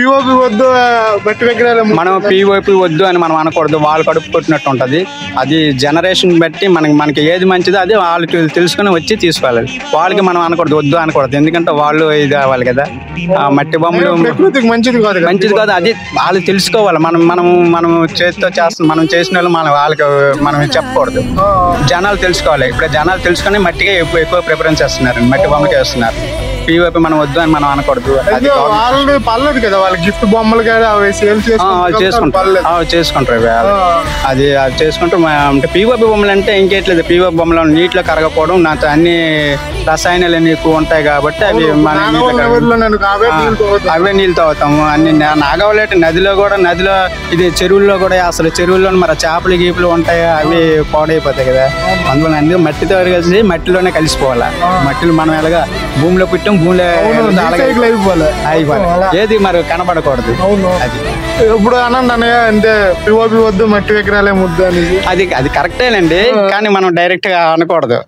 POP వద్దు మట్టి విగ్రహాలు మనం పిఓపి వద్దు అని మనం అనకూడదు. వాళ్ళు కడుపు కొట్టినట్టు ఉంటది. అది జనరేషన్ బట్టి మనకి ఏది మంచిదో అది వాళ్ళకి తెలుసుకుని వచ్చి తీసుకోవాలి. వాళ్ళకి మనం అనకూడదు, వద్దు అనకూడదు. ఎందుకంటే వాళ్ళు ఇది అవ్వాలి కదా. మట్టి బొమ్మలు ప్రకృతికి మంచిది కాదు, మంచిది కాదు. అది వాళ్ళు తెలుసుకోవాలి. మనం చేతితో చేస్తాం, మనం చేసిన వాళ్ళు వాళ్ళకి మనం చెప్పకూడదు. జనాలు తెలుసుకోవాలి. ఇప్పుడు జనాలు తెలుసుకొని మట్టిగా ఎక్కువ ప్రిఫరెన్స్ చేస్తున్నారు, మట్టి బొమ్మలకి వేస్తున్నారు. పిఓపి మనం వద్దు అని మనం అనకూడదు. వాళ్ళు పర్లేదు కదా, వాళ్ళ గిఫ్ట్ బొమ్మలు కదా అవి చేసుకుంటారు. అది చేసుకుంటారు. అంటే పిఓపి బొమ్మలు అంటే ఇంకేట్లేదు. పిఓపి బొమ్మలు నీటిలో కరగకపోవడం, నాతో అన్ని రసాయనాలు అన్ని ఎక్కువ ఉంటాయి కాబట్టి అవి అవే నీళ్ళు తాగుతాము. అన్ని నాగవలేటి నదిలో ఇది చెరువుల్లో కూడా అసలు చెరువుల్లో మరి చేపలు గీపులు ఉంటాయి, అవి పాడైపోతాయి కదా. అందువల్ల అన్ని మట్టితో కలిసి మట్టిలోనే కలిసిపోవాలి. మట్టిలో మనం ఎలాగా భూమిలో పుట్టాం, భూమిలో అయిపోవాలి. ఏది మరి కనబడకూడదు. అది ఇప్పుడు అనండి అన్నయ్య, అంటే పిఓపి వద్దు మట్టి విగ్రహాలే ముద్దు అని. అది కరెక్టేనండి, కానీ మనం డైరెక్ట్ గా అనకూడదు.